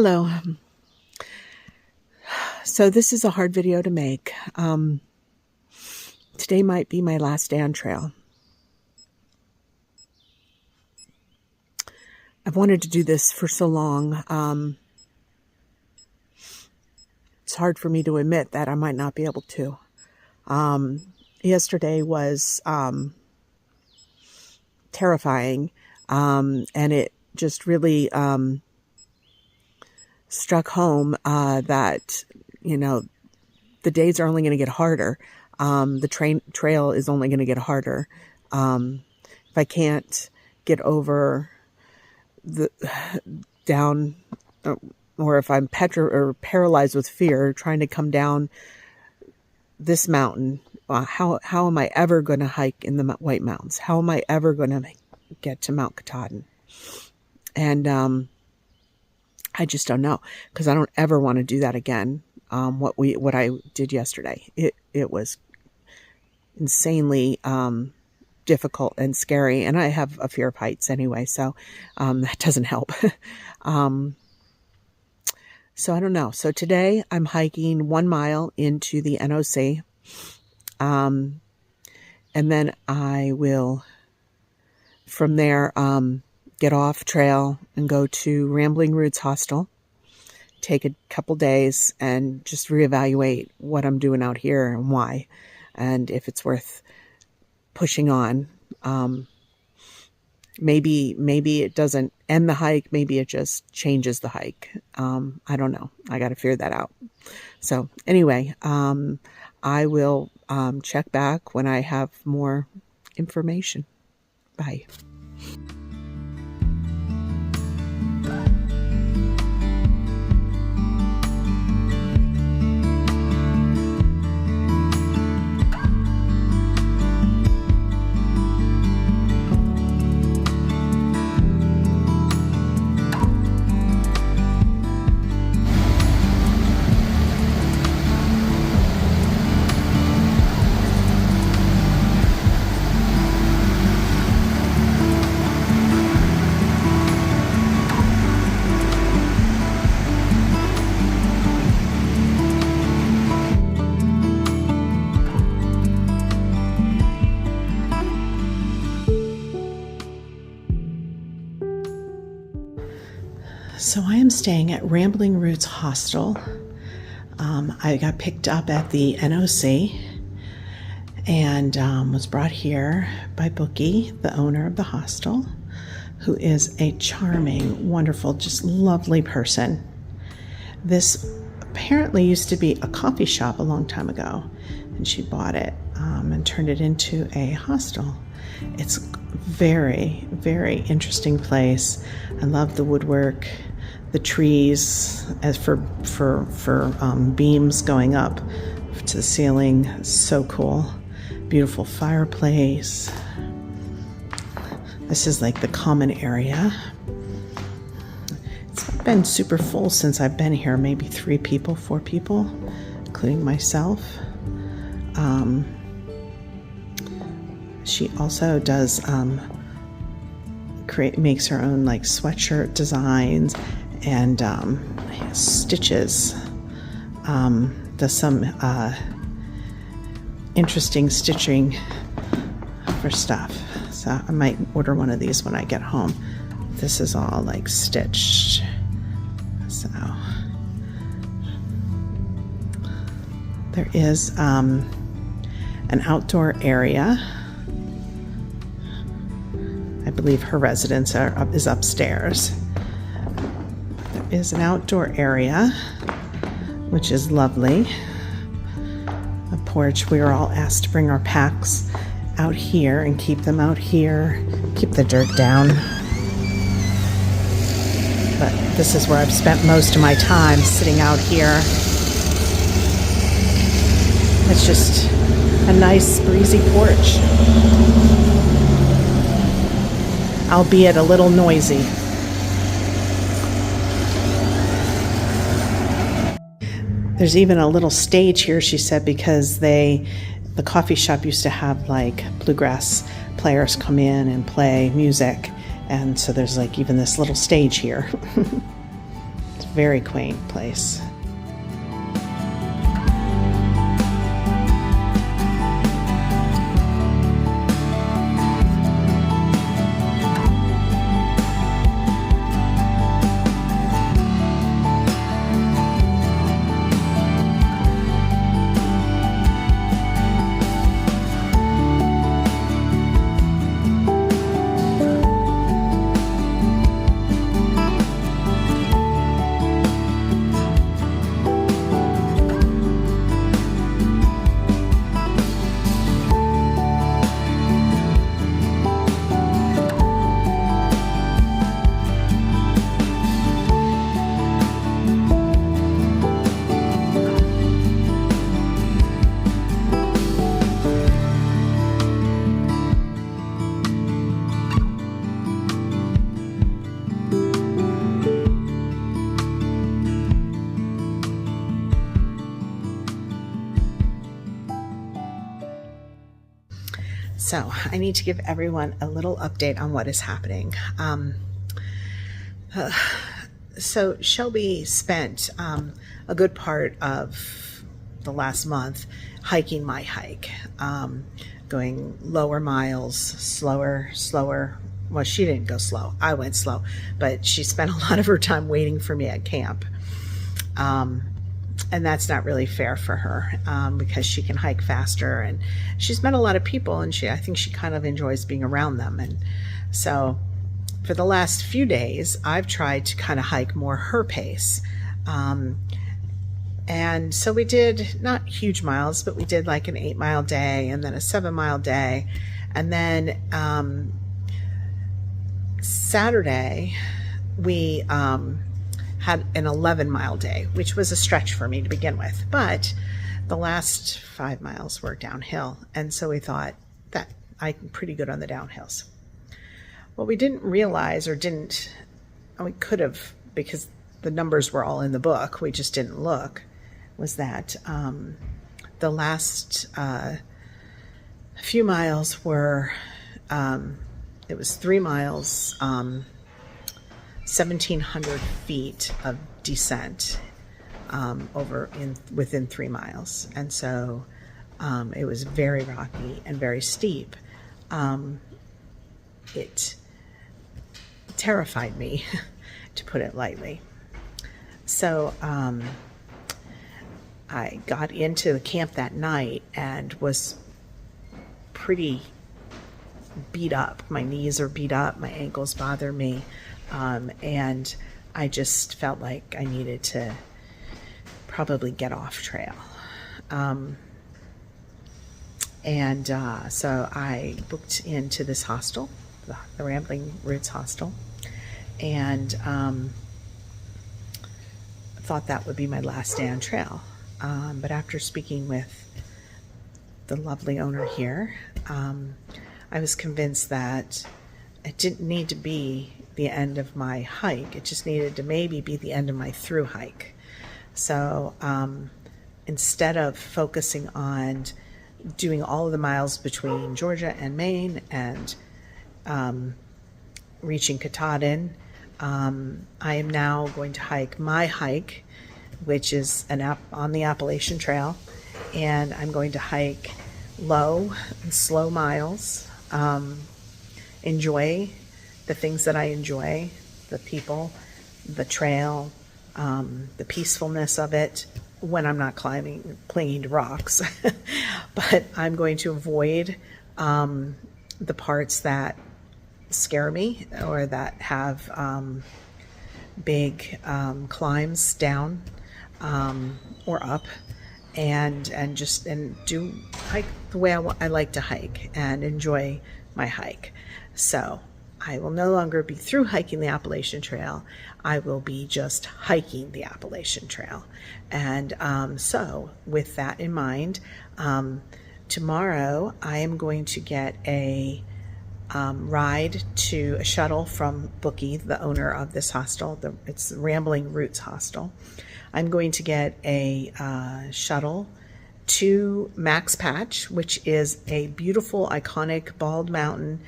Hello. So this is a hard video to make. Today might be my last day on trail. I've wanted to do this for so long. It's hard for me to admit that I might not be able to. Yesterday was terrifying, and it just really struck home that, you know, the days are only going to get harder. The trail is only going to get harder. If I can't get over the down, or if I'm paralyzed with fear trying to come down this mountain, how am I ever going to hike in the White Mountains? How am I ever going to get to Mount Katahdin? And I just don't know, because I don't ever want to do that again. What I did yesterday, it was insanely difficult and scary, and I have a fear of heights anyway, so that doesn't help. So I don't know. So today I'm hiking 1 mile into the NOC, and then I will from there get off trail and go to Rambling Roots Hostel, take a couple days and just reevaluate what I'm doing out here and why, and if it's worth pushing on. Maybe it doesn't end the hike. Maybe it just changes the hike. I don't know. I got to figure that out. So anyway, I will check back when I have more information. Bye. So I am staying at Rambling Roots Hostel. I got picked up at the NOC and was brought here by Bookie, the owner of the hostel, who is a charming, wonderful, just lovely person. This apparently used to be a coffee shop a long time ago, and she bought it and turned it into a hostel. It's a very, very interesting place. I love the woodwork, the trees as for beams going up to the ceiling. So cool. Beautiful fireplace. This is like the common area. It's not been super full since I've been here. Maybe 3 people, 4 people, including myself. She also does makes her own like sweatshirt designs and stitches. Does some interesting stitching for stuff. So I might order one of these when I get home. This is all like stitched. So there is an outdoor area. I believe her residence is upstairs. There is an outdoor area, which is lovely. A porch. We were all asked to bring our packs out here and keep them out here. Keep the dirt down. But this is where I've spent most of my time, sitting out here. It's just a nice breezy porch, albeit a little noisy. There's even a little stage here, she said, because the coffee shop used to have like bluegrass players come in and play music, and so there's like even this little stage here. It's Very quaint place. So I need to give everyone a little update on what is happening. So Shelby spent a good part of the last month hiking my hike, going lower miles, slower. Well, she didn't go slow. I went slow, but she spent a lot of her time waiting for me at camp. And that's not really fair for her, because she can hike faster, and she's met a lot of people, and I think she kind of enjoys being around them. And so for the last few days, I've tried to kind of hike more her pace. And so we did not huge miles, but we did like an 8-mile day and then a 7-mile day. And then Saturday, we had an 11-mile day, which was a stretch for me to begin with. But the last 5 miles were downhill. And so we thought that I'm pretty good on the downhills. What we didn't realize, and we could have, because the numbers were all in the book, we just didn't look, was that the last few miles were, it was 3 miles, 1,700 feet of descent within 3 miles. And so it was very rocky and very steep. It terrified me, to put it lightly. So I got into the camp that night and was pretty beat up. My knees are beat up, my ankles bother me, and I just felt like I needed to probably get off trail. So I booked into this hostel, the Rambling Roots Hostel, and thought that would be my last day on trail. But after speaking with the lovely owner here, I was convinced that it didn't need to be the end of my hike. It just needed to maybe be the end of my through hike. So instead of focusing on doing all of the miles between Georgia and Maine and reaching Katahdin, I am now going to hike my hike, which is on the Appalachian Trail, and I'm going to hike low and slow miles, enjoy the things that I enjoy, the people, the trail, the peacefulness of it when I'm not clinging to rocks. But I'm going to avoid the parts that scare me or that have big climbs down or up, and do hike the way I like to hike and enjoy my hike. So I will no longer be through hiking the Appalachian Trail. I will be just hiking the Appalachian Trail. And so with that in mind, tomorrow I am going to get a ride to a shuttle from Bookie, the owner of this hostel. It's the Rambling Roots Hostel. I'm going to get a shuttle to Max Patch, which is a beautiful, iconic bald mountain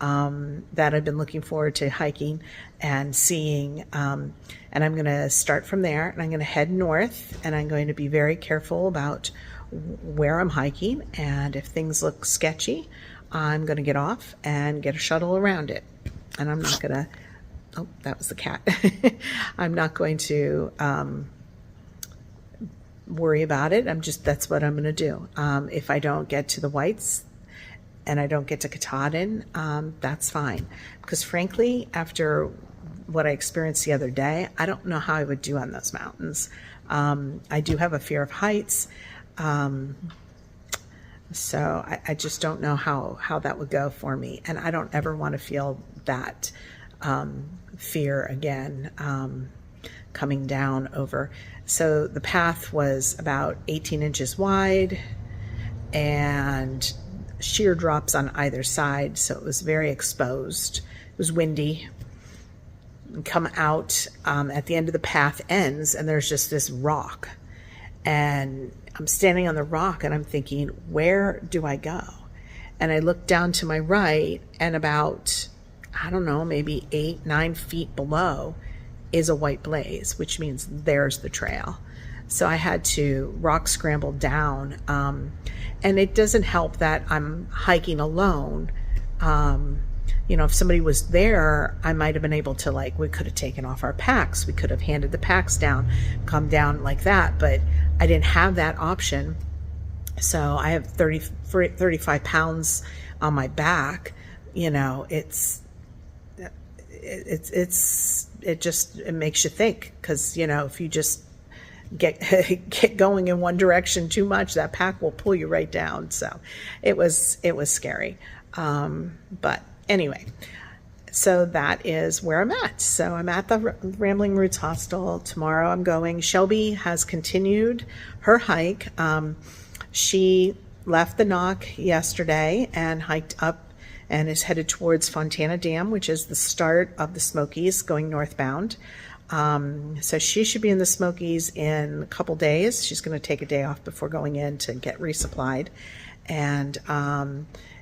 that I've been looking forward to hiking and seeing. And I'm going to start from there, and I'm going to head north, and I'm going to be very careful about where I'm hiking. And if things look sketchy, I'm going to get off and get a shuttle around it. And I'm not going to, oh, that was the cat. I'm not going to worry about it. That's what I'm going to do. If I don't get to the Whites and I don't get to Katahdin, that's fine. Because frankly, after what I experienced the other day, I don't know how I would do on those mountains. I do have a fear of heights. So I just don't know how that would go for me. And I don't ever want to feel that fear again coming down over. So the path was about 18 inches wide and sheer drops on either side. So it was very exposed. It was windy. Come out at the end of the path ends, and there's just this rock. And I'm standing on the rock and I'm thinking, where do I go? And I look down to my right, and about, I don't know, maybe 8-9 feet below is a white blaze, which means there's the trail. So I had to rock scramble down. And it doesn't help that I'm hiking alone. You know, if somebody was there, I might have been able to, like, we could have taken off our packs. We could have handed the packs down, come down like that. But I didn't have that option. So I have 35 pounds on my back. You know, it makes you think, because, you know, if you just get going in one direction too much, that pack will pull you right down. So it was scary. But anyway, so that is where I'm at. So I'm at the Rambling Roots Hostel. Tomorrow I'm going. Shelby has continued her hike. She left the Knock yesterday and hiked up and is headed towards Fontana Dam, which is the start of the Smokies going northbound. So she should be in the Smokies in a couple days. She's going to take a day off before going in to get resupplied. And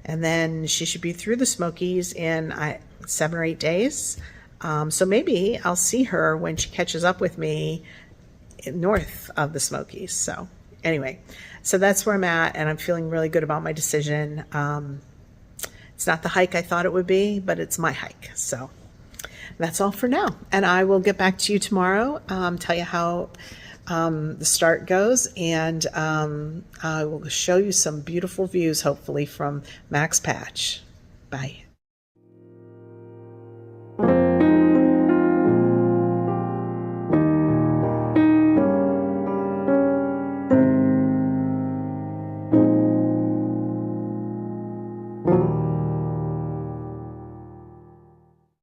then she should be through the Smokies in 7 or 8 days. So maybe I'll see her when she catches up with me north of the Smokies. So anyway, so that's where I'm at, and I'm feeling really good about my decision. It's not the hike I thought it would be, but it's my hike. So that's all for now. And I will get back to you tomorrow, tell you how the start goes, and I will show you some beautiful views, hopefully, from Max Patch. Bye.